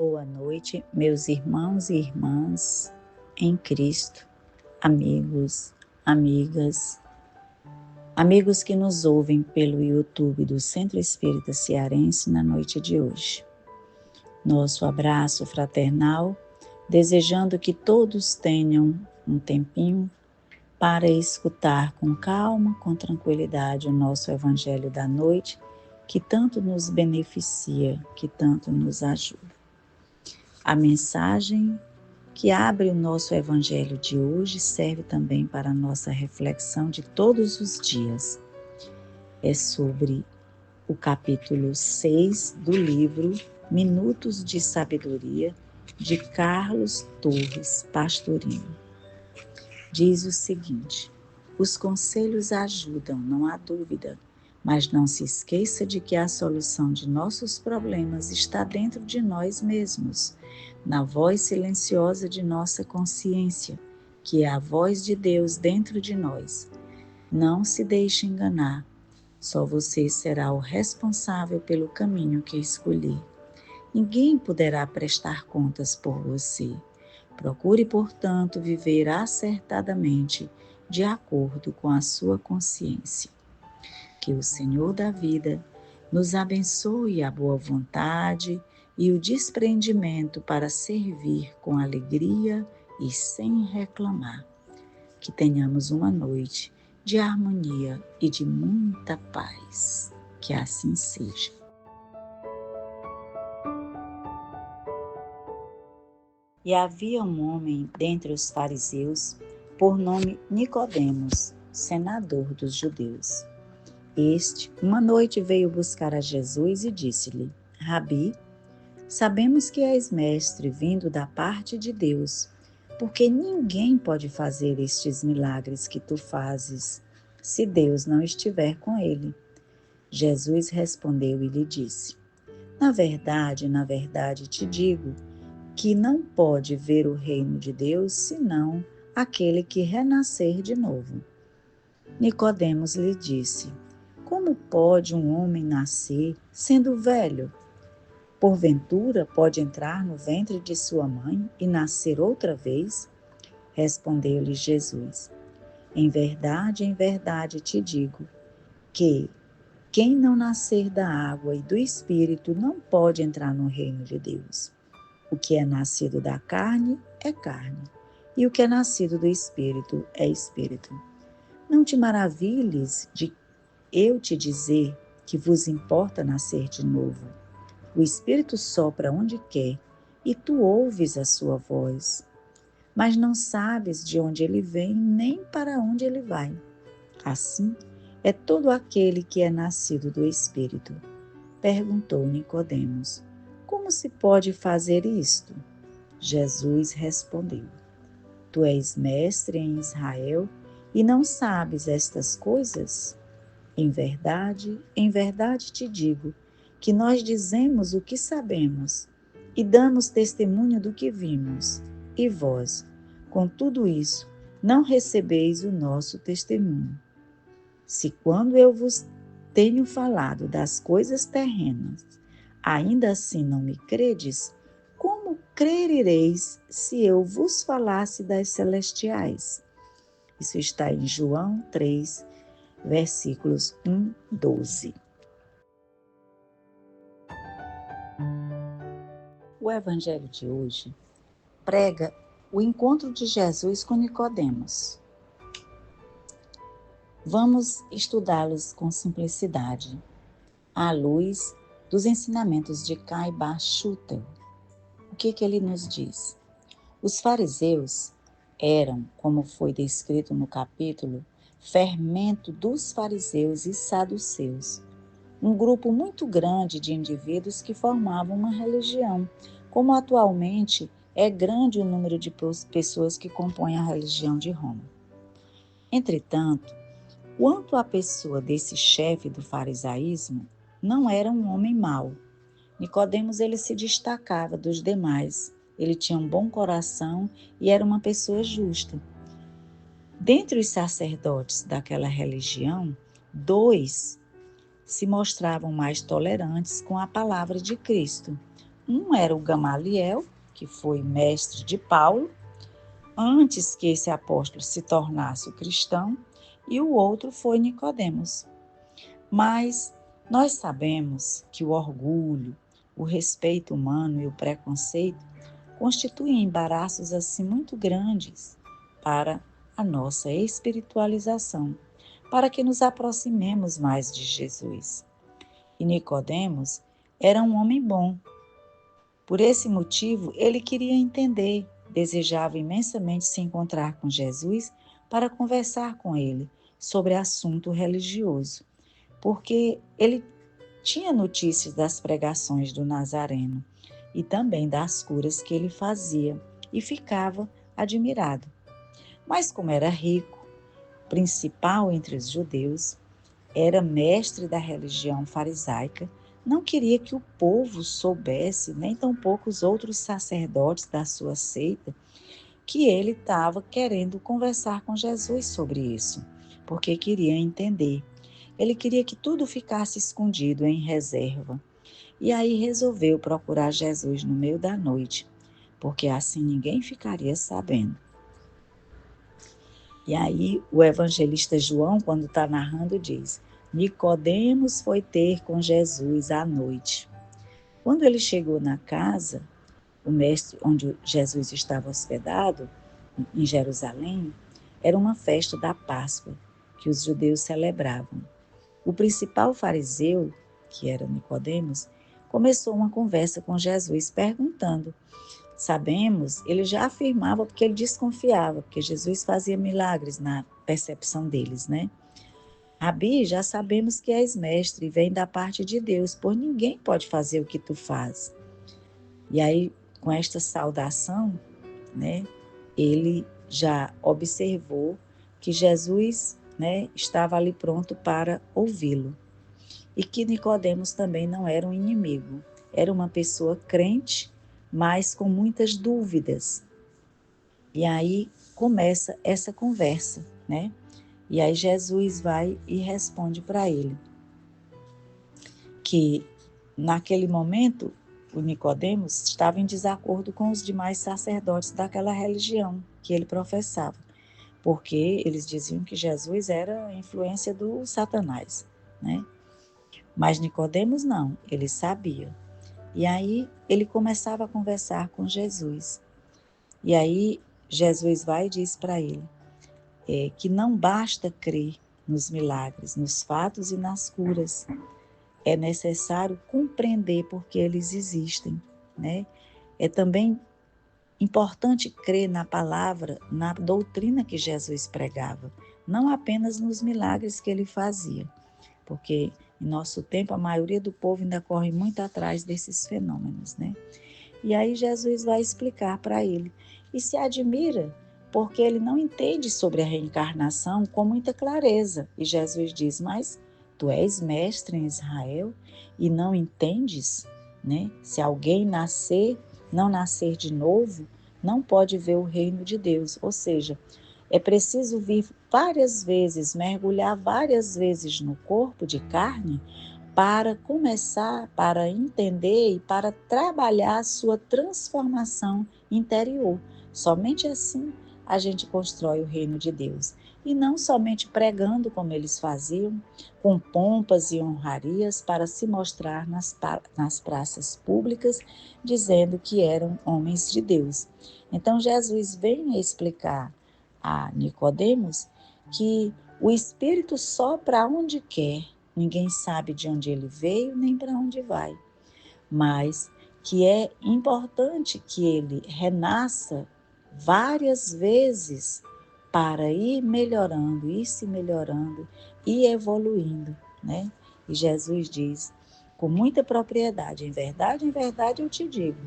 Boa noite, meus irmãos e irmãs em Cristo, amigos, amigas, amigos que nos ouvem pelo YouTube do Centro Espírita Cearense na noite de hoje. Nosso abraço fraternal, desejando que todos tenham um tempinho para escutar com calma, com tranquilidade o nosso Evangelho da noite, que tanto nos beneficia, que tanto nos ajuda. A mensagem que abre o nosso Evangelho de hoje serve também para a nossa reflexão de todos os dias. É sobre o capítulo 6 do livro Minutos de Sabedoria, de Carlos Torres Pastorino. Diz o seguinte: os conselhos ajudam, não há dúvida, mas não se esqueça de que a solução de nossos problemas está dentro de nós mesmos, na voz silenciosa de nossa consciência, que é a voz de Deus dentro de nós. Não se deixe enganar, só você será o responsável pelo caminho que escolher. Ninguém poderá prestar contas por você. Procure, portanto, viver acertadamente, de acordo com a sua consciência. Que o Senhor da vida nos abençoe a boa vontade e o desprendimento para servir com alegria e sem reclamar. Que tenhamos uma noite de harmonia e de muita paz. Que assim seja. E havia um homem dentre os fariseus, por nome Nicodemos, senador dos judeus. Este, uma noite, veio buscar a Jesus e disse-lhe: Rabi, sabemos que és mestre vindo da parte de Deus, porque ninguém pode fazer estes milagres que tu fazes, se Deus não estiver com ele. Jesus respondeu e lhe disse: na verdade te digo, que não pode ver o reino de Deus senão aquele que renascer de novo. Nicodemos lhe disse: como pode um homem nascer sendo velho? Porventura pode entrar no ventre de sua mãe e nascer outra vez? Respondeu-lhe Jesus: em verdade te digo, que quem não nascer da água e do Espírito não pode entrar no reino de Deus. O que é nascido da carne é carne, e o que é nascido do Espírito é Espírito. Não te maravilhes de eu te dizer que vos importa nascer de novo. O Espírito sopra onde quer, e tu ouves a sua voz, mas não sabes de onde ele vem nem para onde ele vai. Assim é todo aquele que é nascido do Espírito. Perguntou Nicodemos: como se pode fazer isto? Jesus respondeu: tu és mestre em Israel e não sabes estas coisas? Em verdade te digo, que nós dizemos o que sabemos e damos testemunho do que vimos, e vós, com tudo isso, não recebeis o nosso testemunho. Se quando eu vos tenho falado das coisas terrenas, ainda assim não me credes, como crereis se eu vos falasse das celestiais? Isso está em João 3, versículos 1, 12. O Evangelho de hoje prega o encontro de Jesus com Nicodemos. Vamos estudá-los com simplicidade, à luz dos ensinamentos de Kai Bar-Shutel. O que ele nos diz? Os fariseus eram, como foi descrito no capítulo, fermento dos fariseus e saduceus, um grupo muito grande de indivíduos que formavam uma religião, como atualmente é grande o número de pessoas que compõem a religião de Roma. Entretanto, quanto à pessoa desse chefe do farisaísmo, não era um homem mau. Nicodemos, ele se destacava dos demais. Ele tinha um bom coração e era uma pessoa justa. Dentre os sacerdotes daquela religião, 2 se mostravam mais tolerantes com a palavra de Cristo. Um era o Gamaliel, que foi mestre de Paulo, antes que esse apóstolo se tornasse o cristão, e o outro foi Nicodemos. Mas nós sabemos que o orgulho, o respeito humano e o preconceito constituem embaraços assim muito grandes para a nossa espiritualização, para que nos aproximemos mais de Jesus. E Nicodemos era um homem bom. Por esse motivo, ele queria entender, desejava imensamente se encontrar com Jesus para conversar com ele sobre assunto religioso, porque ele tinha notícias das pregações do Nazareno e também das curas que ele fazia e ficava admirado. Mas como era rico, principal entre os judeus, era mestre da religião farisaica, não queria que o povo soubesse, nem tampouco os outros sacerdotes da sua seita, que ele estava querendo conversar com Jesus sobre isso, porque queria entender. Ele queria que tudo ficasse escondido em reserva. E aí resolveu procurar Jesus no meio da noite, porque assim ninguém ficaria sabendo. E aí o evangelista João, quando está narrando, diz: Nicodemos foi ter com Jesus à noite. Quando ele chegou na casa, o mestre onde Jesus estava hospedado, em Jerusalém, era uma festa da Páscoa que os judeus celebravam. O principal fariseu, que era Nicodemos, começou uma conversa com Jesus perguntando. Sabemos, ele já afirmava porque ele desconfiava, porque Jesus fazia milagres na percepção deles, né? Rabi, já sabemos que és mestre e vem da parte de Deus, pois ninguém pode fazer o que tu fazes. E aí, com esta saudação, né, ele já observou que Jesus, né, estava ali pronto para ouvi-lo. E que Nicodemos também não era um inimigo, era uma pessoa crente, mas com muitas dúvidas. E aí começa essa conversa, né? E aí Jesus vai e responde para ele que naquele momento o Nicodemos estava em desacordo com os demais sacerdotes daquela religião que ele professava, porque eles diziam que Jesus era a influência do Satanás, né? Mas Nicodemos não, ele sabia. E aí ele começava a conversar com Jesus. E aí Jesus vai e diz para ele que não basta crer nos milagres, nos fatos e nas curas. É necessário compreender porque eles existem, né? É também importante crer na palavra, na doutrina que Jesus pregava, não apenas nos milagres que ele fazia, porque em nosso tempo a maioria do povo ainda corre muito atrás desses fenômenos, né? E aí Jesus vai explicar para ele e se admira porque ele não entende sobre a reencarnação com muita clareza. E Jesus diz, mas tu és mestre em Israel e não entendes, né? Se alguém não nascer de novo, não pode ver o reino de Deus. Ou seja, é preciso vir várias vezes, mergulhar várias vezes no corpo de carne para começar, para entender e para trabalhar a sua transformação interior. Somente assim a gente constrói o reino de Deus. E não somente pregando como eles faziam, com pompas e honrarias para se mostrar nas praças públicas, dizendo que eram homens de Deus. Então Jesus vem a explicar a Nicodemos que o Espírito sopra onde quer, ninguém sabe de onde ele veio nem para onde vai, mas que é importante que ele renasça várias vezes para ir melhorando, ir se melhorando e evoluindo, né? E Jesus diz com muita propriedade, em verdade eu te digo,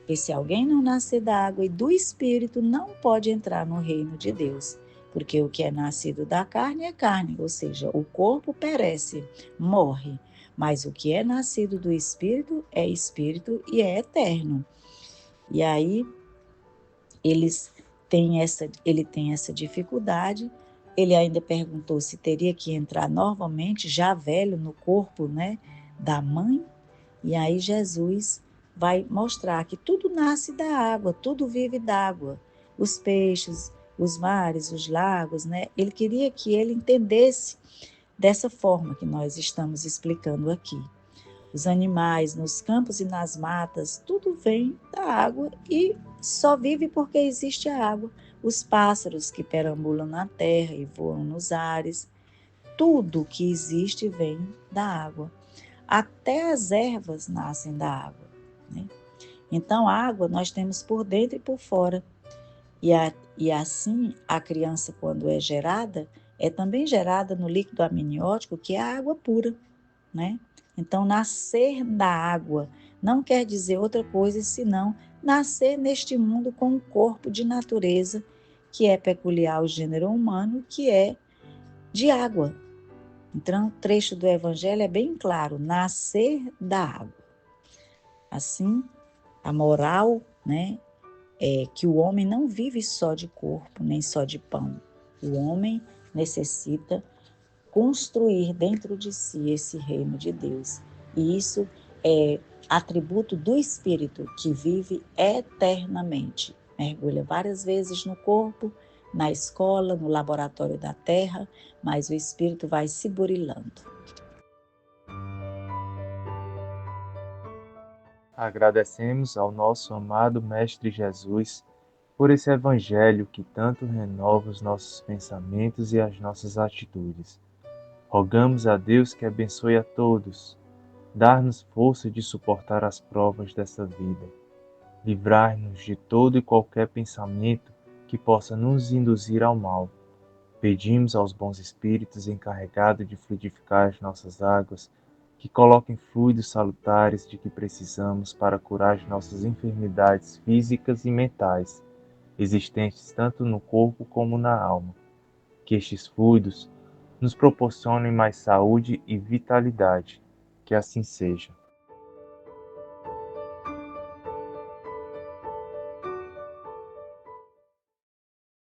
que se alguém não nascer da água e do Espírito, não pode entrar no reino de Deus. Porque o que é nascido da carne é carne, ou seja, o corpo perece, morre. Mas o que é nascido do Espírito é Espírito e é eterno. E aí, ele tem essa dificuldade. Ele ainda perguntou se teria que entrar novamente, já velho, no corpo, né, da mãe. E aí Jesus vai mostrar que tudo nasce da água, tudo vive d'água. Os peixes, os mares, os lagos, né? Ele queria que ele entendesse dessa forma que nós estamos explicando aqui. Os animais nos campos e nas matas, tudo vem da água e só vive porque existe a água. Os pássaros que perambulam na terra e voam nos ares, tudo que existe vem da água. Até as ervas nascem da água, né? Então, a água nós temos por dentro e por fora. E assim, a criança, quando é gerada, é também gerada no líquido amniótico, que é a água pura, né? Então, nascer da água não quer dizer outra coisa senão nascer neste mundo com um corpo de natureza que é peculiar ao gênero humano, que é de água. Então, o trecho do Evangelho é bem claro: nascer da água. Assim, a moral, né, é que o homem não vive só de corpo, nem só de pão. O homem necessita construir dentro de si esse reino de Deus. E isso é atributo do Espírito que vive eternamente. Mergulha várias vezes no corpo, na escola, no laboratório da terra, mas o Espírito vai se burilando. Agradecemos ao nosso amado Mestre Jesus por esse Evangelho que tanto renova os nossos pensamentos e as nossas atitudes. Rogamos a Deus que abençoe a todos, dar-nos força de suportar as provas dessa vida, livrar-nos de todo e qualquer pensamento que possa nos induzir ao mal. Pedimos aos bons espíritos encarregados de fluidificar as nossas águas que coloquem fluidos salutares de que precisamos para curar as nossas enfermidades físicas e mentais, existentes tanto no corpo como na alma. Que estes fluidos nos proporcionem mais saúde e vitalidade. Que assim seja.